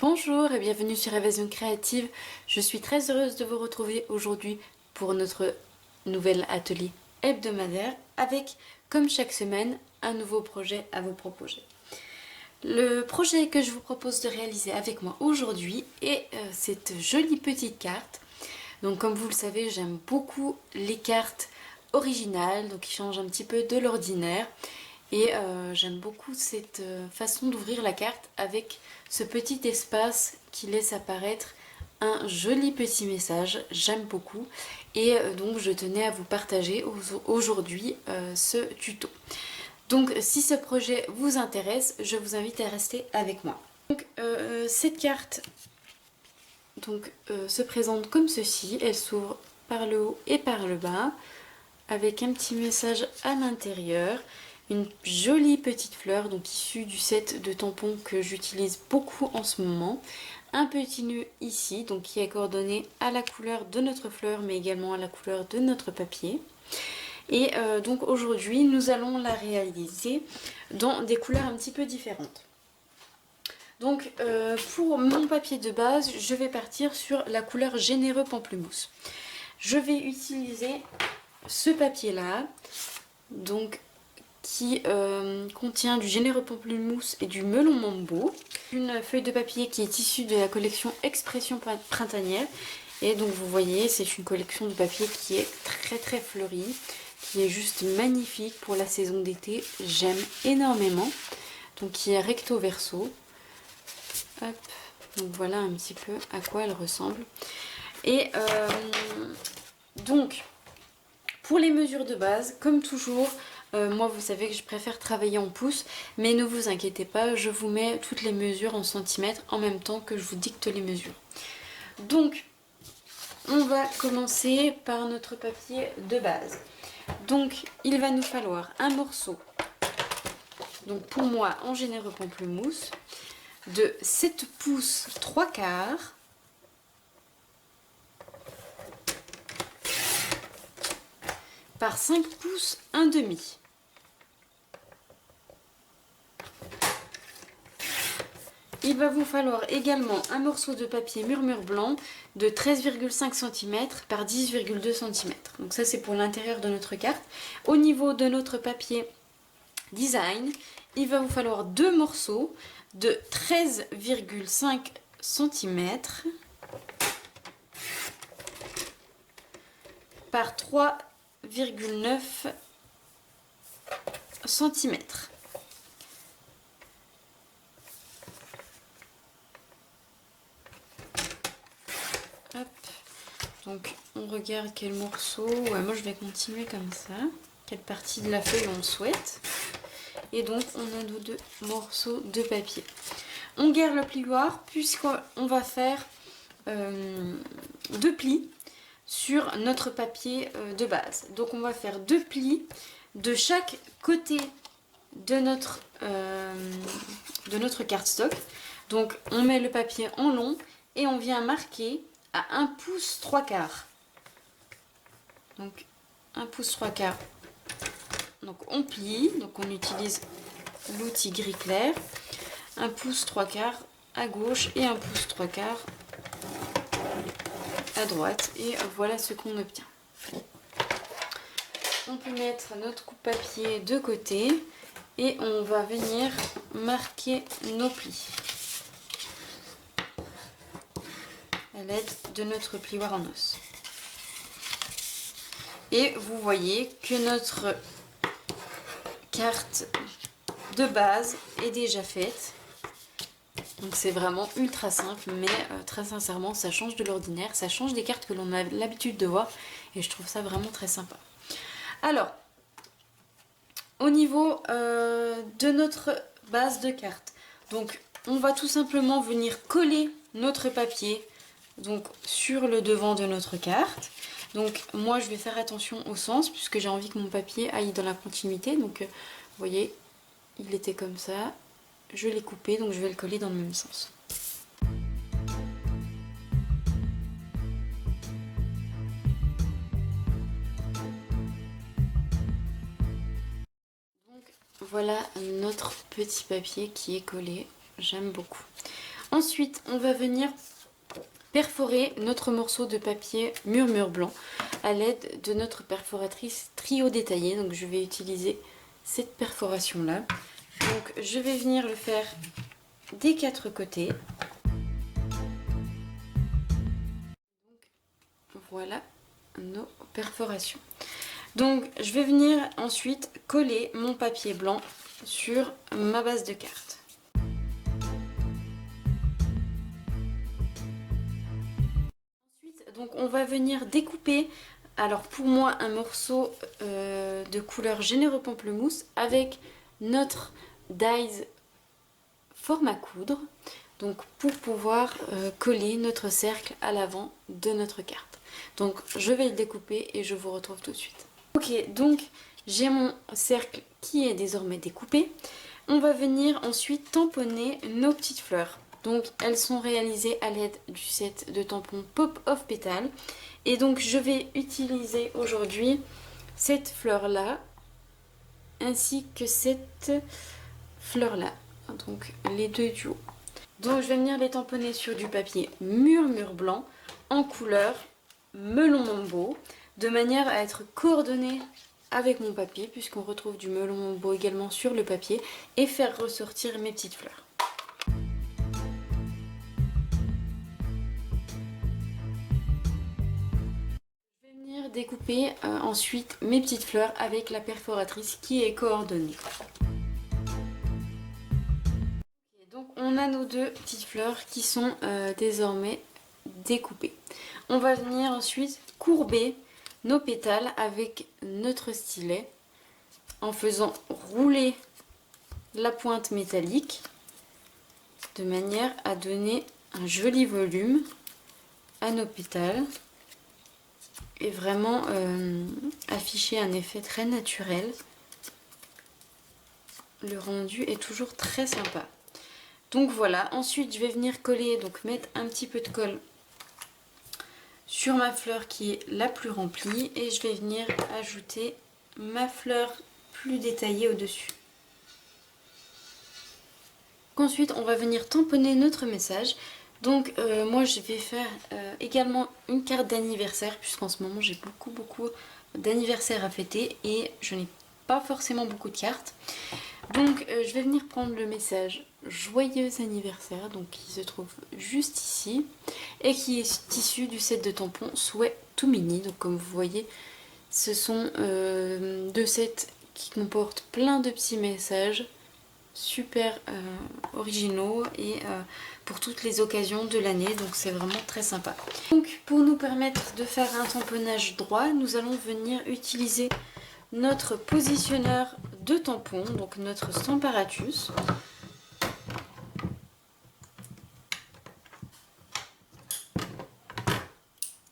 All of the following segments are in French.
Bonjour et bienvenue sur Évasion Créative. Je suis très heureuse de vous retrouver aujourd'hui pour notre nouvel atelier hebdomadaire avec, comme chaque semaine, un nouveau projet à vous proposer. Le projet que je vous propose de réaliser avec moi aujourd'hui est cette jolie petite carte. Donc comme vous le savez, j'aime beaucoup les cartes originales, donc qui changent un petit peu de l'ordinaire. Et j'aime beaucoup cette façon d'ouvrir la carte avec ce petit espace qui laisse apparaître un joli petit message. J'aime beaucoup. Et donc je tenais à vous partager aujourd'hui ce tuto. Donc si ce projet vous intéresse, je vous invite à rester avec moi. Donc cette carte se présente comme ceci. Elle s'ouvre par le haut et par le bas avec un petit message à l'intérieur. Une jolie petite fleur, donc issue du set de tampons que j'utilise beaucoup en ce moment. Un petit nœud ici, donc qui est coordonné à la couleur de notre fleur, mais également à la couleur de notre papier. Et donc aujourd'hui, nous allons la réaliser dans des couleurs un petit peu différentes. Donc pour mon papier de base, je vais partir sur la couleur Généreux Pamplemousse. Je vais utiliser ce papier-là, donc qui contient du Généreux Pamplemousse et du Melon Mambo. Une feuille de papier qui est issue de la collection Expression printanière. Et donc vous voyez, c'est une collection de papier qui est très fleurie, qui est juste magnifique pour la saison d'été. J'aime énormément. Donc qui est recto verso. Hop. Donc voilà un petit peu à quoi elle ressemble. Et donc pour les mesures de base, comme toujours, moi vous savez que je préfère travailler en pouces, mais ne vous inquiétez pas, je vous mets toutes les mesures en centimètres en même temps que je vous dicte les mesures. Donc on va commencer par notre papier de base. Donc il va nous falloir un morceau, donc pour moi en Généreux Pamplemousse, de 7 pouces 3/4 par 5 pouces 1/2. Il va vous falloir également un morceau de papier murmure blanc de 13,5 cm par 10,2 cm. Donc ça c'est pour l'intérieur de notre carte. Au niveau de notre papier design, il va vous falloir deux morceaux de 13,5 cm par 3,9 cm. Hop. Donc on regarde quel morceau. Ouais, moi je vais continuer comme ça. Quelle partie de la feuille on souhaite. Et donc on a nos deux morceaux de papier. On garde le plioir puisqu'on va faire deux plis sur notre papier de base. Donc on va faire deux plis de chaque côté de notre cardstock. Donc on met le papier en long et on vient marquer à 1 pouce 3/4. Donc 1 pouce 3/4. Donc on plie, donc on utilise l'outil gris clair. 1 pouce 3/4 à gauche et 1 pouce 3/4 à droite. Et voilà ce qu'on obtient. On peut mettre notre coupe-papier de côté et on va venir marquer nos plis à l'aide de notre plioir en os. Et vous voyez que notre carte de base est déjà faite. Donc c'est vraiment ultra simple, mais très sincèrement ça change de l'ordinaire, ça change des cartes que l'on a l'habitude de voir et je trouve ça vraiment très sympa. Alors, au niveau de notre base de carte, donc on va tout simplement venir coller notre papier donc sur le devant de notre carte. Donc moi je vais faire attention au sens puisque j'ai envie que mon papier aille dans la continuité. Donc vous voyez, il était comme ça, je l'ai coupé, donc je vais le coller dans le même sens. Donc voilà notre petit papier qui est collé, j'aime beaucoup. Ensuite, on va venir perforer notre morceau de papier murmure blanc à l'aide de notre perforatrice trio détaillé. Donc je vais utiliser cette perforation là. Donc je vais venir le faire des 4 côtés. Donc, voilà nos perforations. Donc je vais venir ensuite coller mon papier blanc sur ma base de carte. Ensuite, donc on va venir découper, alors pour moi un morceau de couleur généreux pamplemousse avec notre dies forme à coudre, donc pour pouvoir coller notre cercle à l'avant de notre carte. Donc je vais le découper et je vous retrouve tout de suite. Ok, donc j'ai mon cercle qui est désormais découpé. On va venir ensuite tamponner nos petites fleurs. Donc elles sont réalisées à l'aide du set de tampons Pop of Petal. Et donc je vais utiliser aujourd'hui cette fleur là ainsi que cette fleur là. Donc les deux du haut. Donc je vais venir les tamponner sur du papier murmure blanc en couleur melon mambo, de manière à être coordonné avec mon papier, puisqu'on retrouve du melon mambo également sur le papier, et faire ressortir mes petites fleurs. Je vais venir découper ensuite mes petites fleurs avec la perforatrice qui est coordonnée. Donc on a nos 2 petites fleurs qui sont désormais découpées. On va venir ensuite courber nos pétales avec notre stylet en faisant rouler la pointe métallique de manière à donner un joli volume à nos pétales et vraiment afficher un effet très naturel. Le rendu est toujours très sympa. Donc voilà, ensuite je vais venir coller, donc mettre un petit peu de colle sur ma fleur qui est la plus remplie et je vais venir ajouter ma fleur plus détaillée au-dessus. Ensuite on va venir tamponner notre message. Donc moi je vais faire également une carte d'anniversaire, puisqu'en ce moment j'ai beaucoup d'anniversaires à fêter et je n'ai pas forcément beaucoup de cartes. Donc je vais venir prendre le message joyeux anniversaire, donc qui se trouve juste ici et qui est issu du set de tampons Souhait tout mini. Donc comme vous voyez, ce sont 2 sets qui comportent plein de petits messages super originaux et pour toutes les occasions de l'année, donc c'est vraiment très sympa. Donc pour nous permettre de faire un tamponnage droit, nous allons venir utiliser notre positionneur de tampons, donc notre Stamparatus.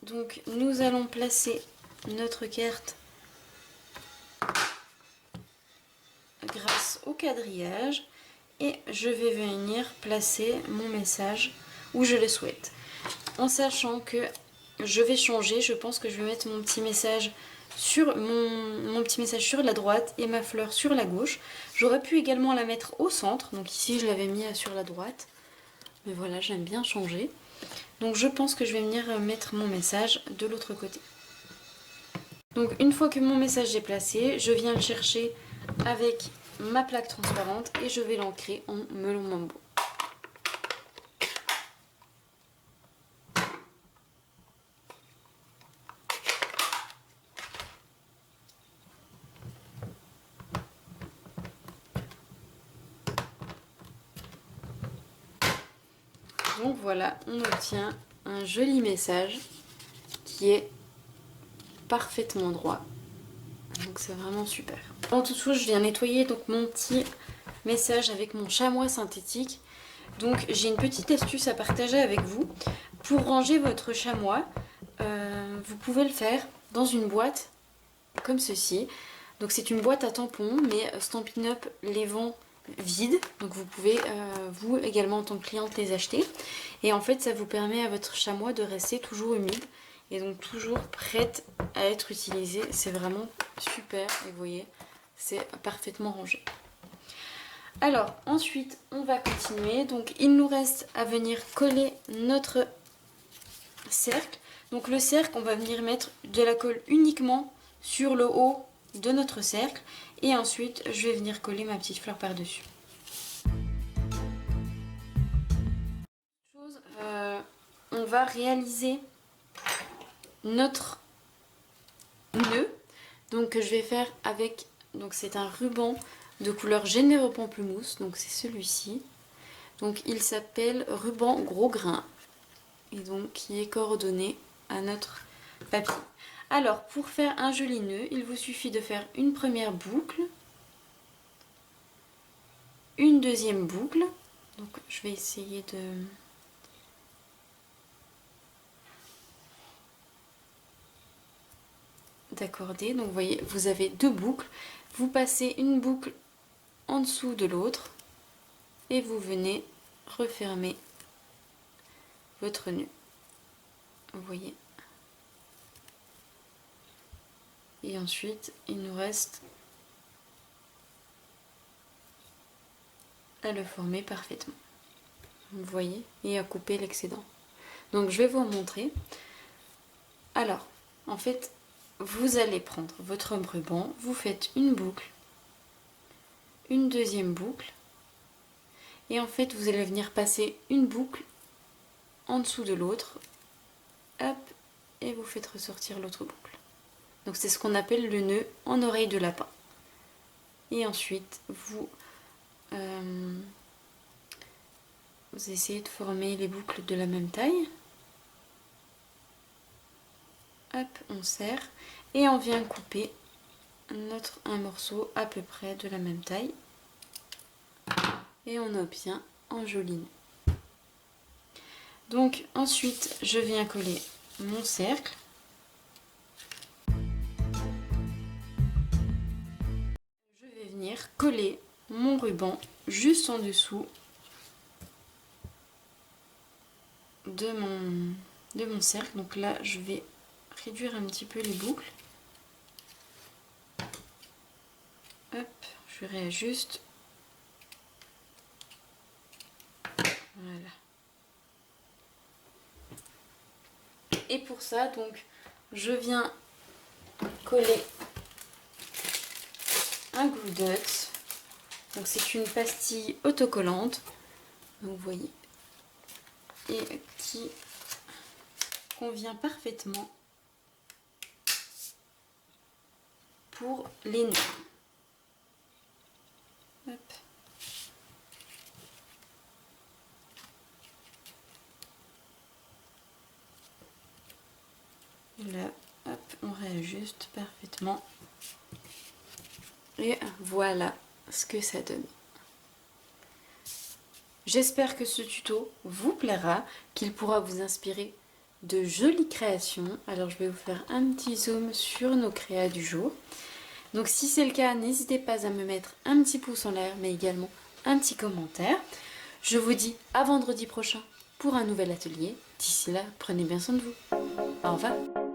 Donc nous allons placer notre carte grâce au quadrillage et je vais venir placer mon message où je le souhaite. En sachant que je vais changer, je pense que je vais mettre mon petit message sur mon petit message sur la droite et ma fleur sur la gauche. J'aurais pu également la mettre au centre, donc ici je l'avais mis sur la droite, mais voilà, j'aime bien changer. Donc je pense que je vais venir mettre mon message de l'autre côté. Donc une fois que mon message est placé, je viens le chercher avec ma plaque transparente et je vais l'ancrer en melon mambo. Donc voilà, on obtient un joli message qui est parfaitement droit. Donc c'est vraiment super. En toute chose, je viens nettoyer donc mon petit message avec mon chamois synthétique. Donc j'ai une petite astuce à partager avec vous. Pour ranger votre chamois, vous pouvez le faire dans une boîte comme ceci. Donc c'est une boîte à tampons, mais Stampin' Up les vend vides. Donc vous pouvez vous également en tant que cliente les acheter. Et en fait ça vous permet à votre chamois de rester toujours humide et donc toujours prête à être utilisée. C'est vraiment super et vous voyez, c'est parfaitement rangé. Alors ensuite on va continuer, donc il nous reste à venir coller notre cercle. Donc le cercle, on va venir mettre de la colle uniquement sur le haut de notre cercle et ensuite je vais venir coller ma petite fleur par dessus. On va réaliser notre nœud, donc que je vais faire avec, donc c'est un ruban de couleur généreux pamplemousse, donc c'est celui-ci, donc il s'appelle ruban gros grain et donc qui est coordonné à notre papier. Alors pour faire un joli nœud, il vous suffit de faire une première boucle, une deuxième boucle, donc je vais essayer d'accorder. Donc vous voyez, vous avez deux boucles, vous passez une boucle en dessous de l'autre et vous venez refermer votre nœud. Vous voyez. Et ensuite, il nous reste à le former parfaitement. Vous voyez, et à couper l'excédent. Donc je vais vous montrer. Alors, en fait, vous allez prendre votre ruban, vous faites une boucle, une deuxième boucle, et en fait, vous allez venir passer une boucle en dessous de l'autre, hop, et vous faites ressortir l'autre boucle. Donc c'est ce qu'on appelle le nœud en oreille de lapin. Et ensuite, vous essayez de former les boucles de la même taille. Hop, on serre et on vient couper un morceau à peu près de la même taille. Et on obtient un joli nœud. Donc ensuite, je viens coller mon cercle. Je vais venir coller mon ruban juste en dessous de mon cercle. Donc là, je vais réduire un petit peu les boucles. Hop, je réajuste. Voilà. Et pour ça, donc, je viens coller un glue dot. Donc c'est une pastille autocollante. Donc vous voyez. Et qui convient parfaitement pour les nœuds. Hop. Et là, hop, on réajuste parfaitement. Et voilà ce que ça donne. J'espère que ce tuto vous plaira, qu'il pourra vous inspirer de jolies créations. Alors je vais vous faire un petit zoom sur nos créas du jour. Donc si c'est le cas, n'hésitez pas à me mettre un petit pouce en l'air, mais également un petit commentaire. Je vous dis à vendredi prochain pour un nouvel atelier. D'ici là, prenez bien soin de vous. Au revoir.